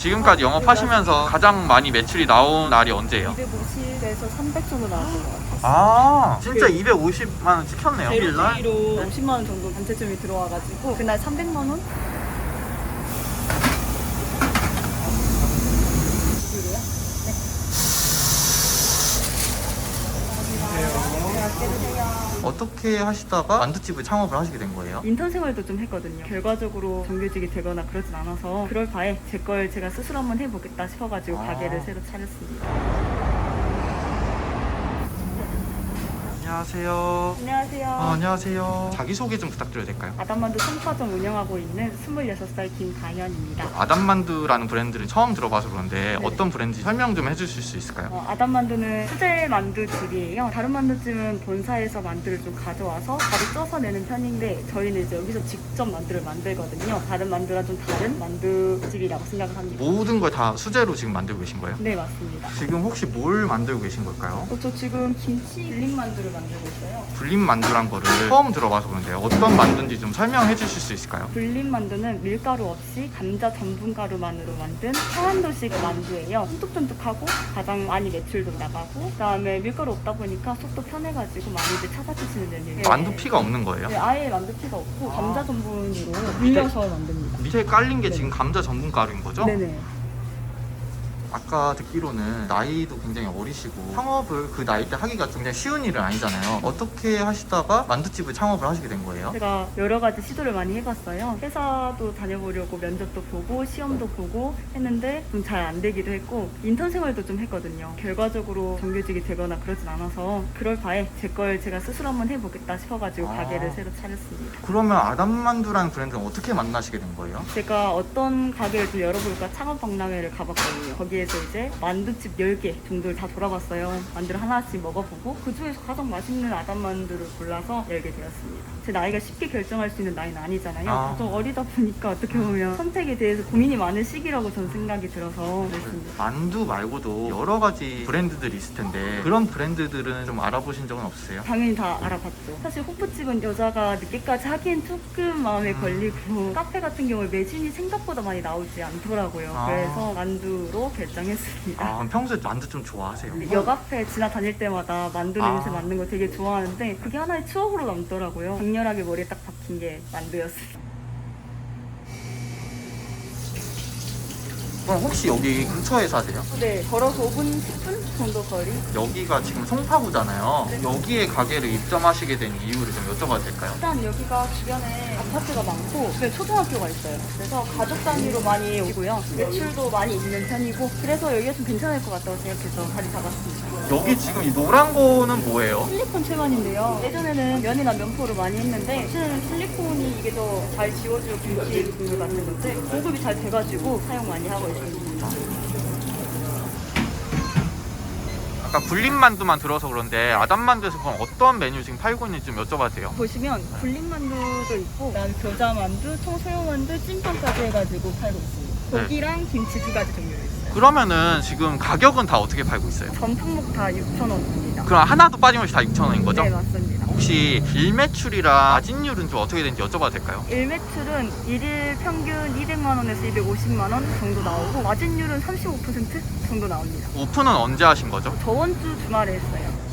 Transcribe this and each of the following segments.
지금까지 영업하시면서 가장 많이 매출이 나온 날이 언제예요? 250에서 300 정도 나왔던 것 같아요. 아 진짜 250만 원 찍혔네요. 일날? 제로 50만 원 정도 단체점이 들어와가지고 그날 300만 원? 어떻게 하시다가 만두집을 창업을 하시게 된 거예요? 인턴 생활도 좀 했거든요. 결과적으로 정규직이 되거나 그러진 않아서 그럴 바에 제 걸 제가 스스로 한번 해보겠다 싶어가지고 가게를 새로 차렸습니다. 안녕하세요. 안녕하세요. 안녕하세요. 자기소개 좀 부탁드려도 될까요? 아담만두 송파점 운영하고 있는 26살 김다현입니다. 아담만두라는 브랜드를 처음 들어봐서 그런데 네. 어떤 브랜드인지 설명 좀 해주실 수 있을까요? 아담만두는 수제 만두집이에요. 다른 만두집은 본사에서 만두를 좀 가져와서 바로 쪄서 내는 편인데 저희는 이제 여기서 직접 만두를 만들거든요. 다른 만두랑 좀 다른 만두집이라고 생각을 합니다. 모든 걸 다 수제로 지금 만들고 계신 거예요? 네, 맞습니다. 지금 혹시 뭘 만들고 계신 걸까요? 저 지금 김치 불린 만두를 만들고 있어요. 불린 만두란 거를 처음 들어봐서 그런데 어떤 만두인지 좀 설명해 주실 수 있을까요? 불린 만두는 밀가루 없이 감자 전분가루만으로 만든 평안도식 만두예요. 쫀득쫀득하고 가장 많이 매출도 나가고 그다음에 밀가루 없다 보니까 속도 편해가지고 많이들 찾아주시는 메뉴예요. 만두피가 없는 거예요? 네, 아예 만두피가 없고 감자 전분으로 불려서 만듭니다. 밑에 깔린 게 네. 지금 감자 전분 가루인 거죠? 네네. 아까 듣기로는 나이도 굉장히 어리시고 창업을 그 나이 때 하기가 굉장히 쉬운 일은 아니잖아요. 어떻게 하시다가 만두집을 창업을 하시게 된 거예요? 제가 여러 가지 시도를 많이 해봤어요. 회사도 다녀보려고 면접도 보고 시험도 보고 했는데 좀 잘 안 되기도 했고 인턴 생활도 좀 했거든요. 결과적으로 정규직이 되거나 그러진 않아서 그럴 바에 제 걸 제가 스스로 한번 해보겠다 싶어가지고 가게를 새로 차렸습니다. 그러면 아담만두라는 브랜드는 어떻게 만나시게 된 거예요? 제가 어떤 가게를 좀 열어볼까 창업 박람회를 가봤거든요. 거기에서 이제 만두집 10개 정도를 다 돌아봤어요. 만두를 하나씩 먹어보고 그 중에서 가장 맛있는 아담만두를 골라서 열게 되었습니다. 제 나이가 쉽게 결정할 수 있는 나이는 아니잖아요. 좀 어리다 보니까 어떻게 보면 선택에 대해서 고민이 많은 시기라고 저는 생각이 들어서 그렇습니다. 만두 말고도 여러 가지 브랜드들이 있을 텐데 그런 브랜드들은 좀 알아보신 적은 없으세요? 당연히 다 알아봤죠. 사실 호프집은 여자가 늦게까지 하기엔 조금 마음에 걸리고 카페 같은 경우에 매진이 생각보다 많이 나오지 않더라고요. 그래서 만두로 결정했습니다. 그럼 평소에 만두 좀 좋아하세요? 역 앞에 지나다닐 때마다 만두 냄새 맡는 거 되게 좋아하는데 그게 하나의 추억으로 남더라고요. 강렬하게 머리에 딱 박힌 게 만두였어요. 그럼 혹시 여기 근처에 사세요? 네, 걸어서 5분, 10분 정도 거리? 여기가 지금 송파구잖아요. 네. 여기에 가게를 입점하시게 된 이유를 좀 여쭤봐도 될까요? 일단 여기가 주변에 아파트가 많고 주변에 초등학교가 있어요. 그래서 가족 단위로 많이 오고요. 매출도 많이 있는 편이고 그래서 여기가 좀 괜찮을 것 같다고 생각해서 자리 잡았습니다. 여기 지금 이 노란 거는 뭐예요? 실리콘 채반인데요. 예전에는 면이나 면포를 많이 했는데 요즘은 실리콘이 이게 더 잘 지워지고 김치 국물 같은 건데 공급이 잘 돼가지고 사용 많이 하고 있습니다. 아까 불린만두만 들어서 그런데 아담만두에서 그럼 어떤 메뉴 지금 팔고 있는지 좀 여쭤봐도 돼요? 보시면 불린만두도 있고 그다음에 겨자만두, 통소요만두, 찐빵까지 해가지고 팔고 있습니다. 네. 고기랑 김치 두 가지 종류로 있어요. 그러면은 지금 가격은 다 어떻게 팔고 있어요? 전 품목 다 6,000원입니다. 그럼 하나도 빠짐없이 다 6,000원인 거죠? 네, 맞습니다. 혹시 일매출이랑 마진율은 좀 어떻게 되는지 여쭤봐도 될까요? 일매출은 일일 평균 200만 원에서 250만 원 정도 나오고 마진율은 35% 정도 나옵니다. 오픈은 언제 하신 거죠? 저번 주 주말에 했어요.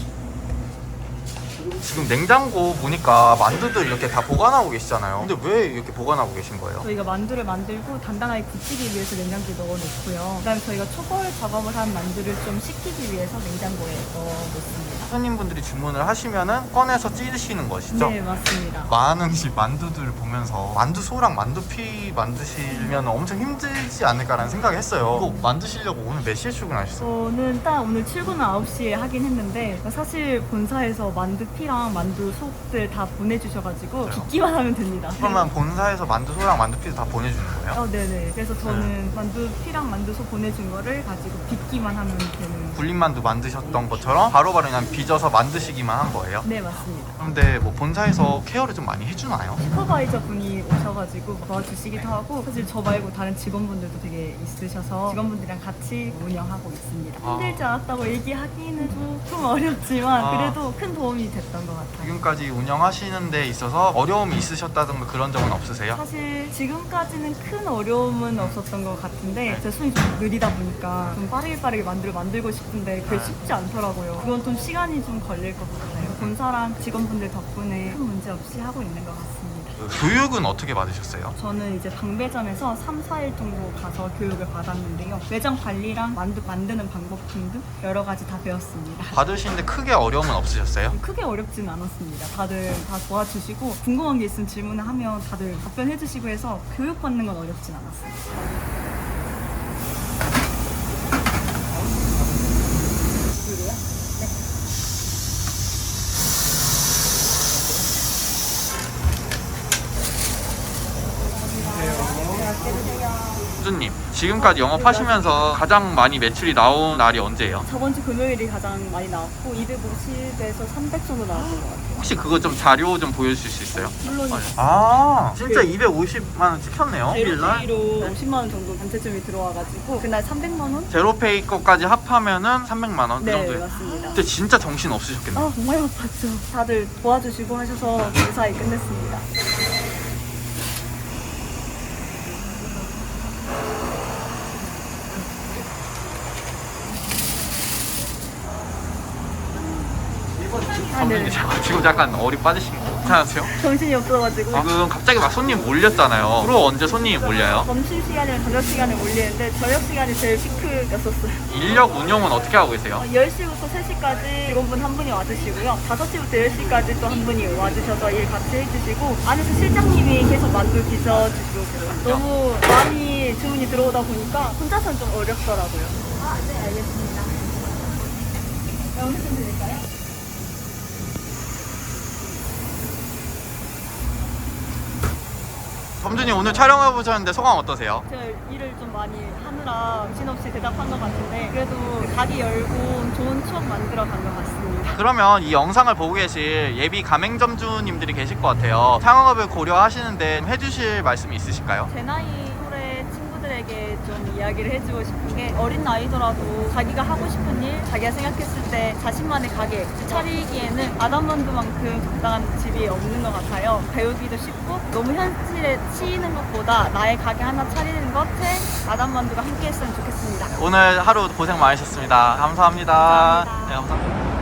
지금 냉장고 보니까 만두들 이렇게 다 보관하고 계시잖아요. 근데 왜 이렇게 보관하고 계신 거예요? 저희가 만두를 만들고 단단하게 굳히기 위해서 냉장고에 넣어놓고요. 그다음에 저희가 초벌 작업을 한 만두를 좀 식히기 위해서 냉장고에 넣어놓습니다. 손님분들이 주문을 하시면은 꺼내서 찌르시는 것이죠? 네, 맞습니다. 많은 집 만두들을 보면서 만두소랑 만두피 만드시면 엄청 힘들지 않을까라는 생각을 했어요. 이거 만드시려고 오늘 몇 시에 출근하셨어요? 저는 딱 오늘 출근은 9시에 하긴 했는데 사실 본사에서 만두피랑 만두속들 다 보내주셔가지고 빚기만 하면 됩니다. 그러면 본사에서 만두소랑 만두피도 다 보내주는 거예요? 네네. 그래서 저는 만두피랑 만두속 보내준 거를 가지고 빚기만 하면 되는. 불린만두 만드셨던 것처럼 바로바로 그냥 빚어서 만드시기만 한 거예요? 네, 맞습니다. 그런데 뭐 본사에서 케어를 좀 많이 해주나요? 슈퍼바이저 분이 오셔가지고 도와주시기도 하고 사실 저 말고 다른 직원분들도 되게 있으셔서 직원분들이랑 같이 운영하고 있습니다. 힘들지 않았다고 얘기하기는 조금 어렵지만 그래도 큰 도움이 됐다고 그런 것 같아요. 지금까지 운영하시는 데 있어서 어려움이 있으셨다던가 그런 적은 없으세요? 사실 지금까지는 큰 어려움은 없었던 것 같은데 제 손이 좀 느리다 보니까 좀 빠르게 만들고 싶은데 그게 쉽지 않더라고요. 그건 좀 시간이 좀 걸릴 것 같아요. 본사랑 직원분들 덕분에 큰 문제 없이 하고 있는 것 같습니다. 교육은 어떻게 받으셨어요? 저는 이제 방배점에서 3, 4일 정도 가서 교육을 받았는데요. 매장 관리랑 만드는 방법 등등 여러 가지 다 배웠습니다. 받으시는데 크게 어려움은 없으셨어요? 크게 어렵진 않았습니다. 다들 다 도와주시고 궁금한 게 있으면 질문을 하면 다들 답변해 주시고 해서 교육받는 건 어렵진 않았습니다. 수님, 지금까지 영업하시면서 가장 많이 매출이 나온 날이 언제예요? 저번 주 금요일이 가장 많이 나왔고 250에서 300 정도 나왔던 것 같아요. 혹시 그거 좀 자료 좀 보여주실 수 있어요? 물론 아, 진짜 250만 원 찍혔네요. 일날. 제로페이로 50만 원 정도 단체점이 들어와가지고 그날 300만 원? 제로페이 거까지 합하면은 300만 원 그 네, 정도예요. 맞습니다. 근데 진짜 정신 없으셨겠네요. 아, 정말 바빴죠. 다들 도와주시고 하셔서 무사히 끝냈습니다. 선배님 지금 약간 어리 빠지신 거 괜찮으세요? 정신이 없어가지고 지금 갑자기 막 손님 몰렸잖아요. 주로 언제 손님이 몰려요? 점심시간이랑 저녁시간에 몰리는데 저녁시간이 제일 피크였었어요. 인력 운영은 어떻게 하고 계세요? 10시부터 3시까지 직원분 한 분이 와주시고요. 5시부터 10시까지 또 한 분이 와주셔서 일 같이 해주시고 안에서 실장님이 계속 만두 빚어주시고 그래요. 너무 많이 주문이 들어오다 보니까 혼자서는 좀 어렵더라고요. 아, 네, 알겠습니다. 영수증 드릴까요? 범준이 오늘 촬영해 보셨는데 소감 어떠세요? 제가 일을 좀 많이 하느라 정신없이 대답한 것 같은데 그래도 가게 열고 좋은 추억 만들어 간 것 같습니다. 그러면 이 영상을 보고 계실 예비 가맹점주님들이 계실 것 같아요. 창업을 고려하시는데 해주실 말씀이 있으실까요? 제 나이 또래 친구들에게 좀 이야기를 해주고 싶은 게 어린 나이더라도 자기가 하고 싶은 일, 자기가 생각했을 때 자신만의 가게 차리기에는 아담만두만큼 적당한 집이 없는 것 같아요. 배우기도 쉽고 너무 현실에 치이는 것보다 나의 가게 하나 차리는 것에 아담만두가 함께 했으면 좋겠습니다. 오늘 하루 고생 많으셨습니다. 감사합니다. 감사합니다. 네, 감사합니다.